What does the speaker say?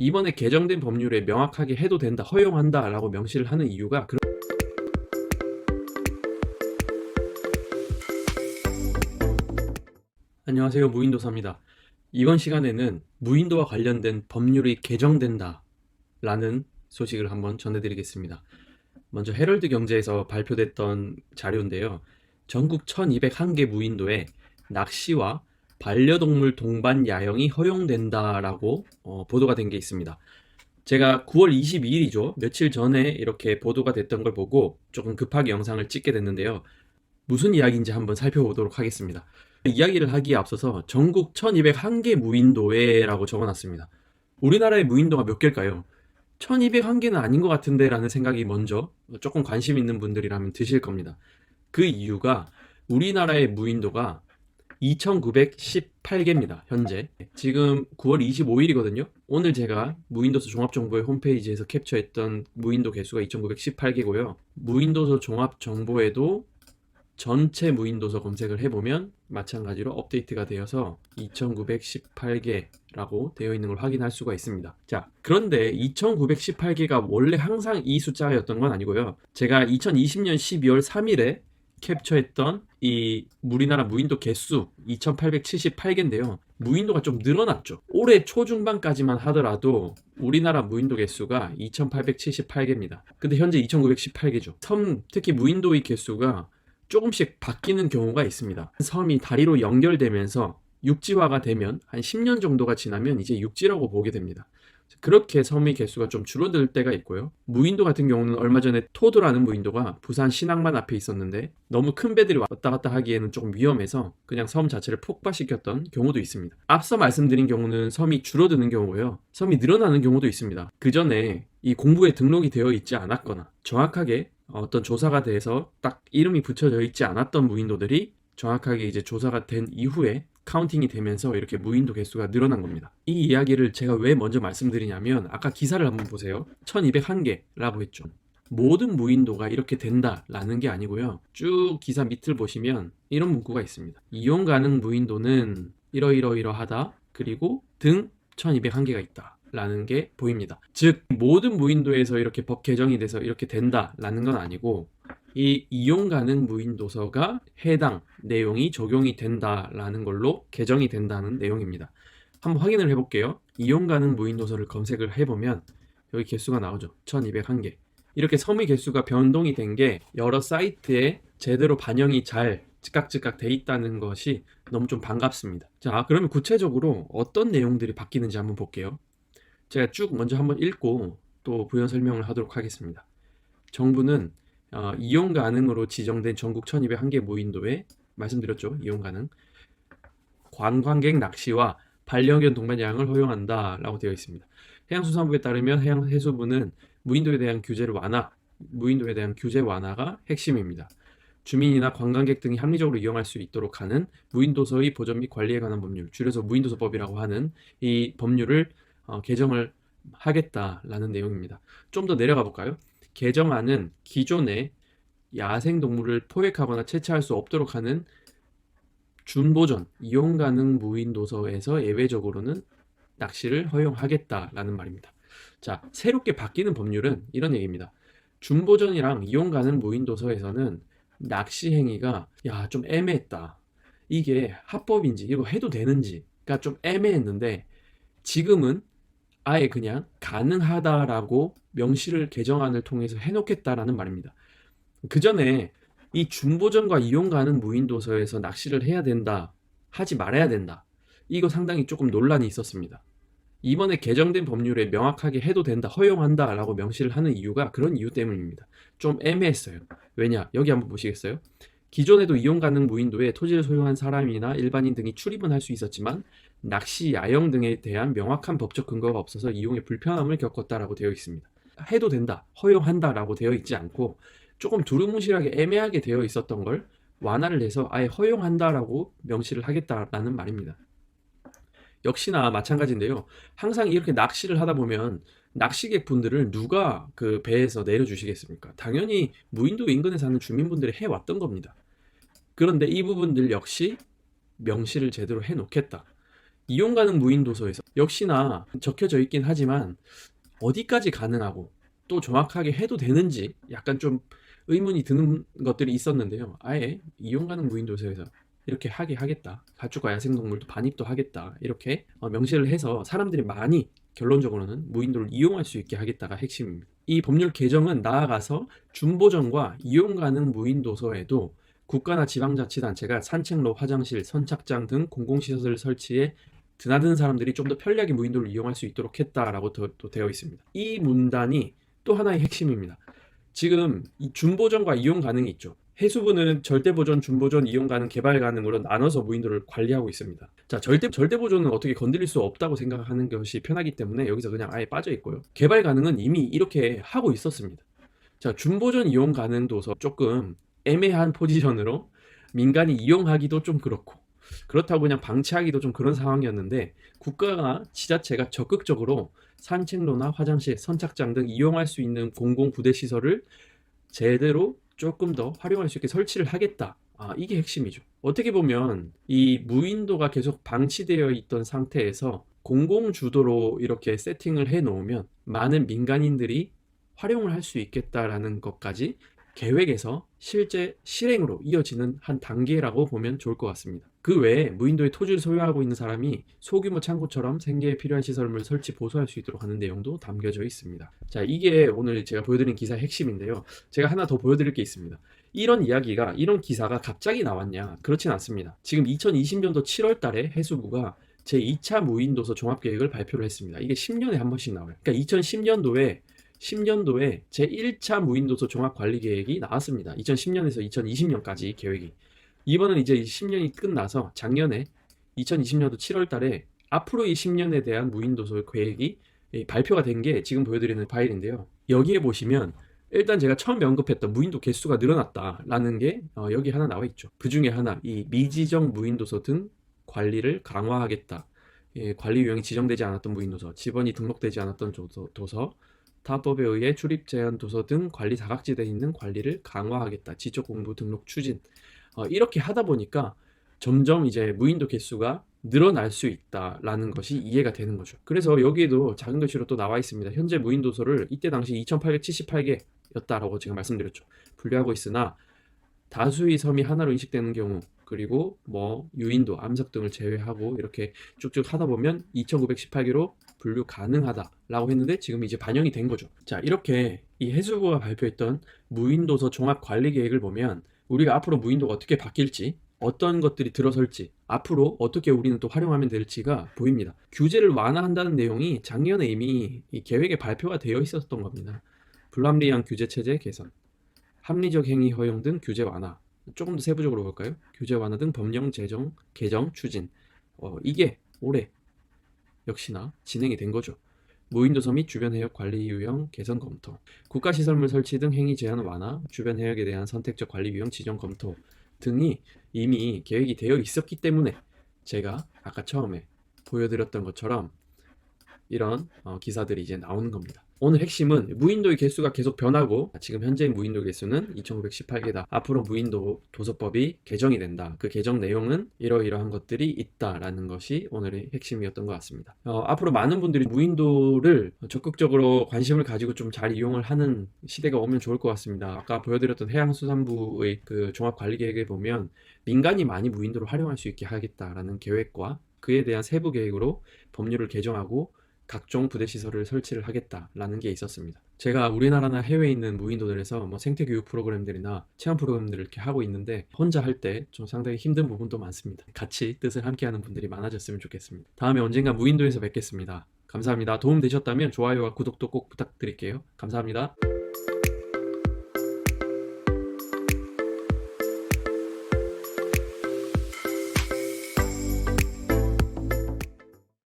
이번에 개정된 법률에 명확하게 해도 된다, 허용한다 라고 명시를 하는 이유가 안녕하세요, 무인도사입니다. 이번 시간에는 무인도와 관련된 법률이 개정된다 라는 소식을 한번 전해드리겠습니다. 먼저 헤럴드 경제에서 발표됐던 자료인데요. 전국 1201개 무인도에 낚시와 반려동물 동반 야영이 허용된다라고 보도가 된 게 있습니다. 제가 9월 22일이죠. 며칠 전에 이렇게 보도가 됐던 걸 보고 조금 급하게 영상을 찍게 됐는데요. 무슨 이야기인지 한번 살펴보도록 하겠습니다. 이야기를 하기에 앞서서 전국 1201개 무인도에라고 적어놨습니다. 우리나라의 무인도가 몇 개일까요? 1201개는 아닌 것 같은데 라는 생각이 먼저 조금 관심 있는 분들이라면 드실 겁니다. 그 이유가 우리나라의 무인도가 2918개입니다. 현재 지금 9월 25일이거든요. 오늘 제가 무인도서 종합정보의 홈페이지에서 캡처했던 무인도 개수가 2918개고요. 무인도서 종합정보에도 전체 무인도서 검색을 해보면 마찬가지로 업데이트가 되어서 2918개라고 되어 있는 걸 확인할 수가 있습니다. 자, 그런데 2918개가 원래 항상 이 숫자였던 건 아니고요. 제가 2020년 12월 3일에 캡처했던 이 우리나라 무인도 개수 2878개인데요. 무인도가 좀 늘어났죠. 올해 초중반까지만 하더라도 우리나라 무인도 개수가 2878개입니다. 근데 현재 2918개죠. 특히 무인도의 개수가 조금씩 바뀌는 경우가 있습니다. 섬이 다리로 연결되면서 육지화가 되면 한 10년 정도가 지나면 이제 육지라고 보게 됩니다. 그렇게 섬의 개수가 좀 줄어들 때가 있고요. 무인도 같은 경우는 얼마 전에 토도라는 무인도가 부산 신항만 앞에 있었는데 너무 큰 배들이 왔다 갔다 하기에는 조금 위험해서 그냥 섬 자체를 폭파시켰던 경우도 있습니다. 앞서 말씀드린 경우는 섬이 줄어드는 경우고요. 섬이 늘어나는 경우도 있습니다. 그 전에 이 공부에 등록이 되어 있지 않았거나 정확하게 어떤 조사가 돼서 딱 이름이 붙여져 있지 않았던 무인도들이 정확하게 이제 조사가 된 이후에 카운팅이 되면서 이렇게 무인도 개수가 늘어난 겁니다. 이 이야기를 제가 왜 먼저 말씀드리냐면 아까 기사를 한번 보세요. 1201개라고 했죠. 모든 무인도가 이렇게 된다라는 게 아니고요. 쭉 기사 밑을 보시면 이런 문구가 있습니다. 이용 가능 무인도는 이러이러이러하다. 그리고 등 1201개가 있다. 라는 게 보입니다. 즉 모든 무인도에서 이렇게 법 개정이 돼서 이렇게 된다라는 건 아니고 이 이용 가능 무인도서가 해당 내용이 적용이 된다라는 걸로 개정이 된다는 내용입니다. 한번 확인을 해볼게요. 이용 가능 무인도서를 검색을 해보면 여기 개수가 나오죠. 1201개. 이렇게 섬의 개수가 변동이 된 게 여러 사이트에 제대로 반영이 잘 즉각즉각 돼 있다는 것이 너무 좀 반갑습니다. 자, 그러면 구체적으로 어떤 내용들이 바뀌는지 한번 볼게요. 제가 쭉 먼저 한번 읽고 또 부연 설명을 하도록 하겠습니다. 정부는 이용 가능으로 지정된 전국 1201개 무인도에 말씀드렸죠. 이용 가능. 관광객 낚시와 반려견 동반 야영을 허용한다 라고 되어 있습니다. 해양수산부에 따르면 해양해수부는 무인도에 대한 규제 완화가 핵심입니다. 주민이나 관광객 등이 합리적으로 이용할 수 있도록 하는 무인도서의 보존 및 관리에 관한 법률, 줄여서 무인도서법이라고 하는 이 법률을 개정을 하겠다라는 내용입니다. 좀 더 내려가 볼까요? 개정안은 기존에 야생동물을 포획하거나 채취할 수 없도록 하는 준보전, 이용 가능 무인도서에서 예외적으로는 낚시를 허용하겠다라는 말입니다. 자, 새롭게 바뀌는 법률은 이런 얘기입니다. 준보전이랑 이용 가능 무인도서에서는 낚시 행위가 좀 애매했다. 이게 합법인지 이거 해도 되는지가 좀 애매했는데 지금은 아예 그냥 가능하다라고 명시를 개정안을 통해서 해놓겠다라는 말입니다. 그 전에 이 준보전과 이용 가능 무인도서에서 낚시를 해야 된다, 하지 말아야 된다. 이거 상당히 조금 논란이 있었습니다. 이번에 개정된 법률에 명확하게 해도 된다, 허용한다라고 명시를 하는 이유가 그런 이유 때문입니다. 좀 애매했어요. 왜냐? 여기 한번 보시겠어요? 기존에도 이용 가능 무인도에 토지를 소유한 사람이나 일반인 등이 출입은 할 수 있었지만 낚시, 야영 등에 대한 명확한 법적 근거가 없어서 이용에 불편함을 겪었다라고 되어 있습니다. 해도 된다, 허용한다라고 되어 있지 않고 조금 두루뭉실하게 애매하게 되어 있었던 걸 완화를 해서 아예 허용한다라고 명시를 하겠다라는 말입니다. 역시나 마찬가지인데요. 항상 이렇게 낚시를 하다 보면 낚시객 분들을 누가 그 배에서 내려주시겠습니까? 당연히 무인도 인근에 사는 주민분들이 해왔던 겁니다. 그런데 이 부분들 역시 명시를 제대로 해놓겠다. 이용 가능 무인 도서에서 역시나 적혀져 있긴 하지만 어디까지 가능하고 또 정확하게 해도 되는지 약간 좀 의문이 드는 것들이 있었는데요. 아예 이용 가능 무인 도서에서 이렇게 하게 하겠다. 가축과 야생동물도 반입도 하겠다. 이렇게 명시를 해서 사람들이 많이 결론적으로는 무인도를 이용할 수 있게 하겠다가 핵심입니다. 이 법률 개정은 나아가서 준보전과 이용 가능 무인 도서에도 국가나 지방자치단체가 산책로, 화장실, 선착장 등 공공시설 설치에 드나드는 사람들이 좀 더 편리하게 무인도를 이용할 수 있도록 했다라고 또 되어 있습니다. 이 문단이 또 하나의 핵심입니다. 지금 이 준보전과 이용 가능이 있죠. 해수부는 절대보전, 준보전, 이용 가능, 개발 가능으로 나눠서 무인도를 관리하고 있습니다. 자, 절대보전은 어떻게 건드릴 수 없다고 생각하는 것이 편하기 때문에 여기서 그냥 아예 빠져 있고요. 개발 가능은 이미 이렇게 하고 있었습니다. 자, 준보전, 이용 가능도서 조금 애매한 포지션으로 민간이 이용하기도 좀 그렇고 그렇다고 그냥 방치하기도 좀 그런 상황이었는데 국가가 지자체가 적극적으로 산책로나 화장실, 선착장 등 이용할 수 있는 공공부대 시설을 제대로 조금 더 활용할 수 있게 설치를 하겠다. 이게 핵심이죠. 어떻게 보면 이 무인도가 계속 방치되어 있던 상태에서 공공주도로 이렇게 세팅을 해 놓으면 많은 민간인들이 활용을 할 수 있겠다라는 것까지 계획에서 실제 실행으로 이어지는 한 단계라고 보면 좋을 것 같습니다. 그 외에 무인도에 토지를 소유하고 있는 사람이 소규모 창고처럼 생계에 필요한 시설물 설치 보수할 수 있도록 하는 내용도 담겨져 있습니다. 자, 이게 오늘 제가 보여드린 기사의 핵심인데요. 제가 하나 더 보여드릴 게 있습니다. 이런 기사가 갑자기 나왔냐? 그렇진 않습니다. 지금 2020년도 7월 달에 해수부가 제2차 무인도서 종합계획을 발표를 했습니다. 이게 10년에 한 번씩 나와요. 그러니까 2010년도에 제1차 무인도서 종합관리계획이 나왔습니다. 2010년에서 2020년까지 계획이. 이번은 이제 10년이 끝나서 작년에 2020년도 7월 달에 앞으로 이 10년에 대한 무인도서 계획이 발표가 된 게 지금 보여드리는 파일인데요. 여기에 보시면 일단 제가 처음 언급했던 무인도 개수가 늘어났다라는 게 여기 하나 나와 있죠. 그 중에 하나, 이 미지정 무인도서 등 관리를 강화하겠다. 관리 유형이 지정되지 않았던 무인도서, 지번이 등록되지 않았던 도서, 타법에 의해 출입 제한 도서 등 관리 사각지대에 있는 관리를 강화하겠다. 지적 공부 등록 추진. 이렇게 하다 보니까 점점 이제 무인도 개수가 늘어날 수 있다라는 것이 이해가 되는 거죠. 그래서 여기에도 작은 글씨로 또 나와 있습니다. 현재 무인도서를 이때 당시 2878개였다라고 제가 말씀드렸죠. 분류하고 있으나 다수의 섬이 하나로 인식되는 경우, 그리고 뭐 유인도, 암석 등을 제외하고 이렇게 쭉쭉 하다 보면 2918개로 분류 가능하다라고 했는데 지금 이제 반영이 된 거죠. 자, 이렇게 이 해수부가 발표했던 무인도서 종합관리계획을 보면 우리가 앞으로 무인도가 어떻게 바뀔지, 어떤 것들이 들어설지, 앞으로 어떻게 우리는 또 활용하면 될지가 보입니다. 규제를 완화한다는 내용이 작년에 이미 이 계획에 발표가 되어 있었던 겁니다. 불합리한 규제체제 개선, 합리적 행위 허용 등 규제 완화, 조금 더 세부적으로 볼까요? 규제 완화 등 법령 제정 개정 추진. 이게 올해 역시나 진행이 된 거죠. 무인도서 및 주변 해역 관리 유형 개선 검토, 국가시설물 설치 등 행위 제한 완화, 주변 해역에 대한 선택적 관리 유형 지정 검토 등이 이미 계획이 되어 있었기 때문에 제가 아까 처음에 보여드렸던 것처럼 이런 기사들이 이제 나오는 겁니다. 오늘 핵심은 무인도의 개수가 계속 변하고 지금 현재 무인도 개수는 2918개다. 앞으로 무인도 도서법이 개정이 된다. 그 개정 내용은 이러이러한 것들이 있다라는 것이 오늘의 핵심이었던 것 같습니다. 앞으로 많은 분들이 무인도를 적극적으로 관심을 가지고 좀 잘 이용을 하는 시대가 오면 좋을 것 같습니다. 아까 보여드렸던 해양수산부의 그 종합관리계획에 보면 민간이 많이 무인도를 활용할 수 있게 하겠다라는 계획과 그에 대한 세부 계획으로 법률을 개정하고 각종 부대시설을 설치를 하겠다라는 게 있었습니다. 제가 우리나라나 해외에 있는 무인도들에서 뭐 생태교육 프로그램들이나 체험 프로그램들을 이렇게 하고 있는데 혼자 할 때 좀 상당히 힘든 부분도 많습니다. 같이 뜻을 함께하는 분들이 많아졌으면 좋겠습니다. 다음에 언젠가 무인도에서 뵙겠습니다. 감사합니다. 도움 되셨다면 좋아요와 구독도 꼭 부탁드릴게요. 감사합니다.